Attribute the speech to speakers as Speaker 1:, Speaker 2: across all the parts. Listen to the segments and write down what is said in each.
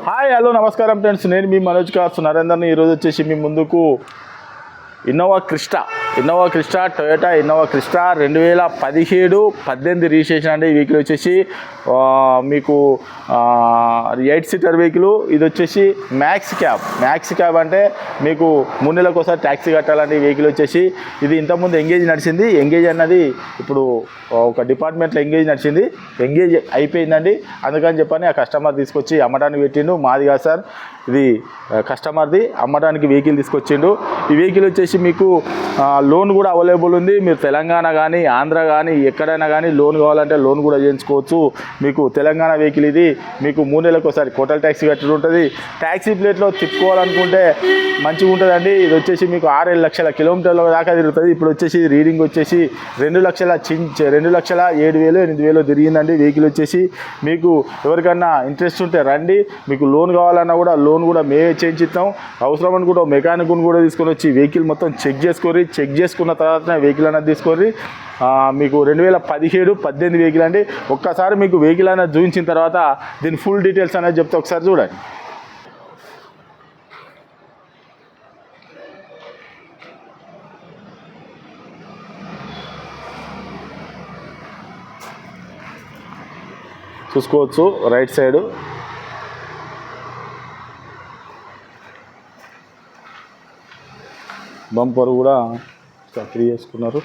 Speaker 1: Hi hello నమస్కారం friends, నేను మీ మనోజ్ కాసు నరేందర్ని. ఈరోజు వచ్చేసి మీ ముందుకు Innova Crysta Toyota Innova Crysta 2017-18 registration అండి. ఈ వెహికల్ వచ్చేసి మీకు 8 సీటర్ వెహికల్. ఇది వచ్చేసి మ్యాక్స్ క్యాబ్ అంటే మీకు 3 నెలలకు ఒకసారి ట్యాక్సీ కట్టాలండి. ఈ వెహికల్ వచ్చేసి ఇది ఇంతకుముందు ఎంగేజ్ నడిచింది. ఎంగేజ్ అన్నది ఇప్పుడు ఒక డిపార్ట్మెంట్లో ఎంగేజ్ అయిపోయిందండి. అందుకని చెప్పని ఆ కస్టమర్ తీసుకొచ్చి అమ్మడానికి పెట్టిండు. మాది కాదు సార్, ఇది కస్టమర్ది. అమ్మడానికి వెహికల్ తీసుకొచ్చిండు. ఈ వెహికల్ వచ్చేసి మీకు లోన్ కూడా అవైలబుల్ ఉంది. మీరు తెలంగాణ కానీ ఆంధ్ర కానీ ఎక్కడైనా కానీ లోన్ కావాలంటే లోన్ కూడా చేయించుకోవచ్చు. మీకు తెలంగాణ వెహికల్ ఇది. మీకు 3 నెలలకు ఒకసారి కోటల్ ట్యాక్సీ కట్టి ఉంటుంది. ట్యాక్సీ ప్లేట్లో తిప్పుకోవాలనుకుంటే మంచిగా ఉంటుందండి. ఇది వచ్చేసి మీకు 6-7 లక్షల కిలోమీటర్ల దాకా తిరుగుతుంది. ఇప్పుడు వచ్చేసి రీడింగ్ వచ్చేసి 2,07,000-8,000 తిరిగిందండి. వెహికల్ వచ్చేసి మీకు ఎవరికన్నా ఇంట్రెస్ట్ ఉంటే రండి. మీకు లోన్ కావాలన్నా కూడా లోన్ కూడా మేమే చేయించిస్తాం. అవసరం అనుకుంటే మెకానిక్ని కూడా తీసుకొని వచ్చి వెహికల్ మొత్తం చెక్ చేసుకున్న తర్వాత వెహికల్ అనేది తీసుకొని మీకు 2017-18 వెహికల్ అండి. ఒక్కసారి మీకు వెహికల్ అనేది చూపించిన తర్వాత దీని ఫుల్ డీటెయిల్స్ అనేది చెప్తే ఒకసారి చూడండి. చూసుకోవచ్చు రైట్ సైడ్ బంపర్ కూడా ఫ్రీ చేసుకున్నారు.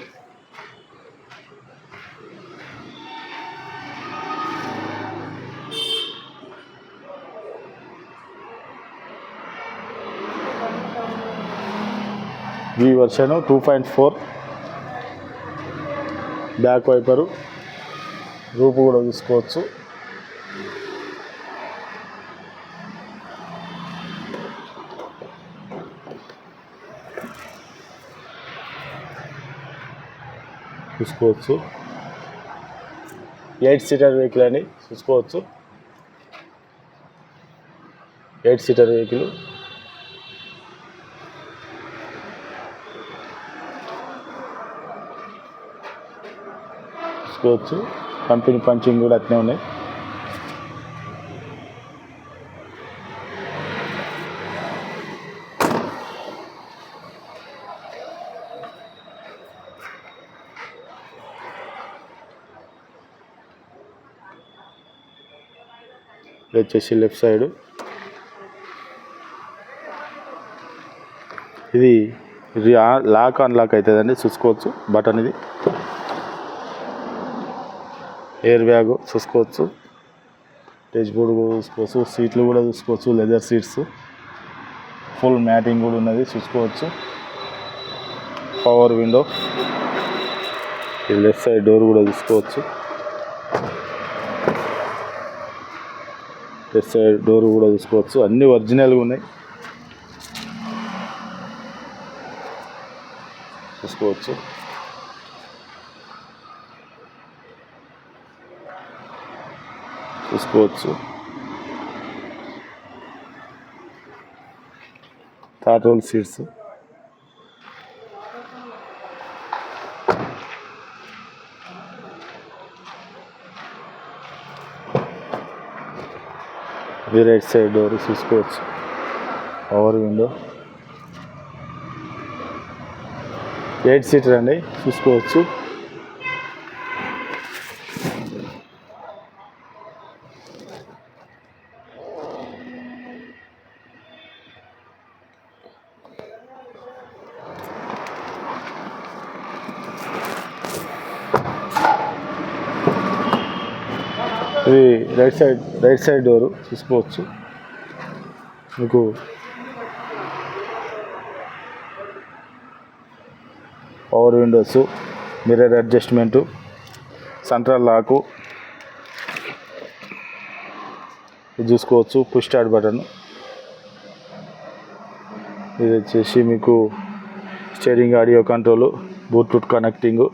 Speaker 1: ఈ వర్షన్ 2.4 బ్యాక్ వైపరు రూపు కూడా చూసుకోవచ్చు. చూసుకోవచ్చు 8 సీటర్ వెహికల్ అని చూసుకోవచ్చు. 8 సీటర్ వెహికల్. చూసుకోవచ్చు కంపెనీ పంచింగ్ కూడా అట్నే ఉన్నాయి. ఇది వచ్చేసి లెఫ్ట్ సైడ్. ఇది లాక్ అన్లాక్ అవుతుందండి. చూసుకోవచ్చు బటన్. ఇది ఎయిర్ బ్యాగ్ చూసుకోవచ్చు. డేష్ బోర్డు కూడా చూసుకోవచ్చు. సీట్లు కూడా చూసుకోవచ్చు, లెదర్ సీట్స్. ఫుల్ మ్యాటింగ్ కూడా ఉన్నది చూసుకోవచ్చు. Power window. ఈ లెఫ్ట్ సైడ్ డోర్ కూడా చూసుకోవచ్చు. లెఫ్ట్ సైడ్ డోర్ కూడా చూసుకోవచ్చు. అన్నీ ఒరిజినల్గా ఉన్నాయి చూసుకోవచ్చు. Third row seats. ఇది రైట్ సైడ్ డోర్ చూసుకోవచ్చు. Power window. 8 సీటర్ అండి చూసుకోవచ్చు. ఇది రైట్ సైడ్ డోరు చూసుకోవచ్చు. మీకు power windows, mirror adjustment, central lock ఇది చూసుకోవచ్చు. Push start button. ఇది వచ్చేసి మీకు steering audio control, bluetooth connecting.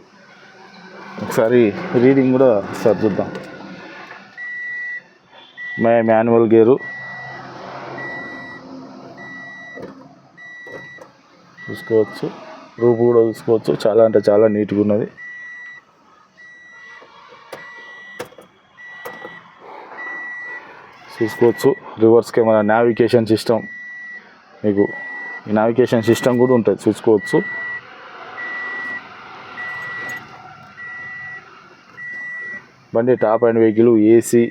Speaker 1: ఒకసారి రీడింగ్ కూడా చూద్దాం. మాన్యువల్ గేరు చూసుకోవచ్చు. రూపు కూడా చూసుకోవచ్చు. చాలా అంటే చాలా నీట్గా ఉన్నది. చూసుకోవచ్చు. రివర్స్ కెమెరా, నావిగేషన్ సిస్టమ్, మీకు ఈ నావిగేషన్ సిస్టమ్ కూడా ఉంటుంది చూసుకోవచ్చు. బండి top and vehicle, AC,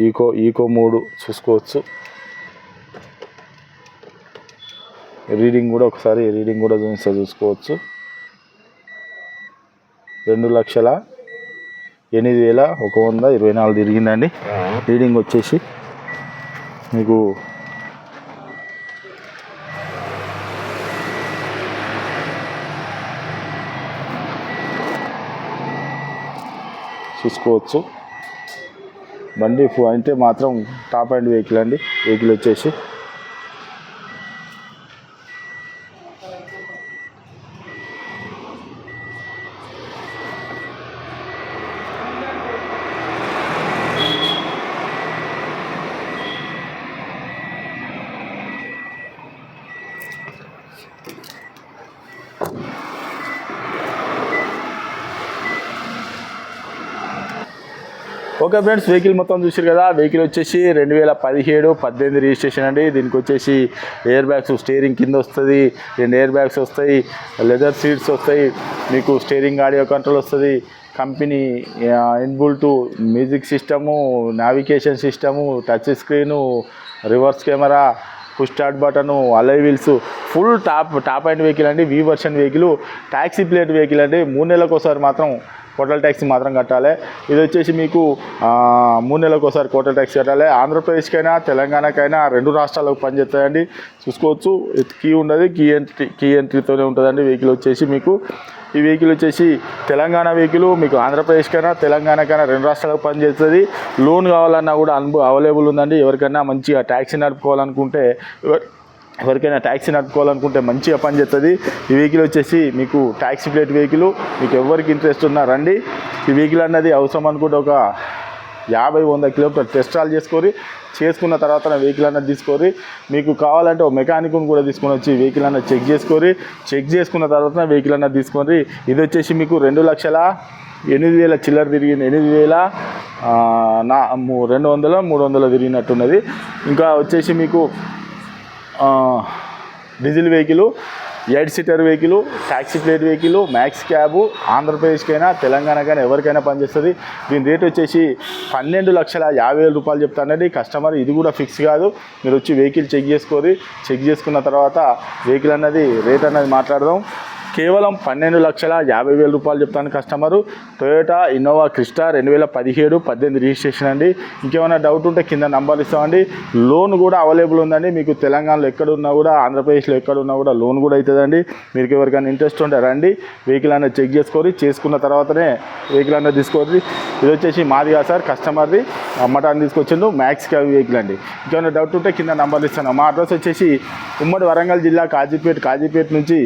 Speaker 1: eco 3 చూసుకోవచ్చు. రీడింగ్ కూడా ఒకసారి రీడింగ్ కూడా చూసుకోవచ్చు. 2,08,124 తిరిగిందండి. రీడింగ్ వచ్చేసి మీకు చూసుకోవచ్చు. బండి అయితే మాత్రం టాప్ అండ్ వెహికల్ అండి. వెహికల్ వచ్చేసి ఓకే ఫ్రెండ్స్, వెహికల్ మొత్తం చూసారు కదా. వెహికల్ వచ్చేసి 2017-18 రిజిస్ట్రేషన్ అండి. దీనికి వచ్చేసి ఎయిర్ బ్యాగ్స్, స్టీరింగ్ కింద వస్తుంది, 2 ఎయిర్ బ్యాగ్స్ వస్తాయి, లెదర్ సీట్స్ వస్తాయి, మీకు స్టీరింగ్ ఆడియో కంట్రోల్ వస్తుంది, company inbuilt music system, navigation system, touch screen, reverse camera, push start button, alloy wheels, full top and vehicle అండి. V version vehicle, taxi plate vehicle అండి. 3 నెలలకు ఒకసారి మాత్రం కోటల్ taxi మాత్రం కట్టాలి. ఇది వచ్చేసి మీకు 3 నెలలకు ఒకసారి కోటల్ ట్యాక్సీ కట్టాలి. ఆంధ్రప్రదేశ్కైనా తెలంగాణకైనా 2 రాష్ట్రాలకు పనిచేస్తాయండి. చూసుకోవచ్చు. కీ ఉండదు, కీ ఎంట్రీతోనే ఉంటుందండి. వెహికల్ వచ్చేసి మీకు ఈ వెహికల్ వచ్చేసి తెలంగాణ వెహికల్, మీకు ఆంధ్రప్రదేశ్కైనా తెలంగాణకైనా 2 రాష్ట్రాలకు పనిచేస్తుంది. లోన్ కావాలన్నా కూడా అవైలబుల్ ఉందండి. ఎవరికైనా మంచిగా ట్యాక్సీ నడుపుకోవాలనుకుంటే మంచిగా పనిచేస్తుంది. ఈ వెహికల్ వచ్చేసి మీకు ట్యాక్సీ ప్లేట్ వెహికల్. మీకు ఎవరికి ఇంట్రెస్ట్ ఉన్నా రండి. ఈ వెహికల్ అన్నది అవసరం అనుకుంటే ఒక 50-100 కిలోమీటర్లు టెస్ట్ ట్రాల్ చేసుకున్న తర్వాత వెహికల్ అన్నది తీసుకొని, మీకు కావాలంటే ఒక మెకానిక్ని కూడా తీసుకొని వచ్చి వెహికల్ అన్నది చెక్ చేసుకున్న తర్వాత వెహికల్ అన్నది తీసుకొని. ఇది వచ్చేసి మీకు 2,08,000 చిల్లర తిరిగింది. 8,200-300 తిరిగినట్టున్నది. ఇంకా వచ్చేసి మీకు diesel vehicle, 8 seater vehicle, taxi plate vehicle, max cab, ఆంధ్రప్రదేశ్కైనా తెలంగాణకైనా ఎవరికైనా పనిచేస్తుంది. దీని రేట్ వచ్చేసి 12,50,000 రూపాయలు చెప్తానండి కస్టమర్. ఇది కూడా ఫిక్స్ కాదు. మీరు వచ్చి వెహికల్ చెక్ చేసుకున్న తర్వాత వెహికల్ అన్నది రేట్ అన్నది మాట్లాడదాం. కేవలం 12,50,000 రూపాయలు చెప్తాను customer. Toyota Innova Crysta 2017-18 registration అండి. ఇంకేమైనా డౌట్ ఉంటే కింద నంబర్లు ఇస్తామండి. లోన్ కూడా అవైలబుల్ ఉందండి. మీకు తెలంగాణలో ఎక్కడున్నా కూడా, ఆంధ్రప్రదేశ్లో ఎక్కడున్నా కూడా లోన్ కూడా అవుతుందండి. మీకు ఎవరికైనా ఇంట్రెస్ట్ ఉంటే రండి. వెహికల్ అన్నది చెక్ చేసుకున్న తర్వాతనే వెహికల్ అన్నది తీసుకోండి. ఇది వచ్చేసి మాది కాదు సార్, కస్టమర్ది అమ్మటాన్ని తీసుకొచ్చిండు. మ్యాక్స్ క్యాబ్ వెహికల్ అండి. ఇంకేమైనా డౌట్ ఉంటే కింద నంబర్లు ఇస్తాను. మా అడ్రస్ వచ్చేసి ఉమ్మడి వరంగల్ జిల్లా కాజీపేట నుంచి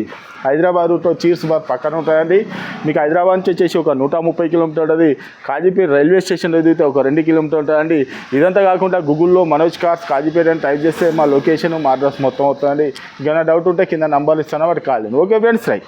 Speaker 1: హైదరాబాద్ రూట్లో చీర్స్ బార్ పక్కన ఉంటాయండి. మీకు హైదరాబాద్ నుంచి వచ్చేసి ఒక 130 కిలోమీటర్ ఉంటుంది. కాజీపేట రైల్వే స్టేషన్లో ఎదిగితే ఒక 2 కిలోమీటర్ ఉంటుందండి. ఇదంతా కాకుండా గూగుల్లో మనోజ్ కార్స్ కాజీపేట అని టైప్ చేస్తే మా లొకేషన్, మా అడ్రస్ మొత్తం అవుతుందండి. ఇంకేమైనా డౌట్ ఉంటే కింద నంబర్లు ఇస్తాను, వాటి కాల్ చేయండి. Okay friends, right.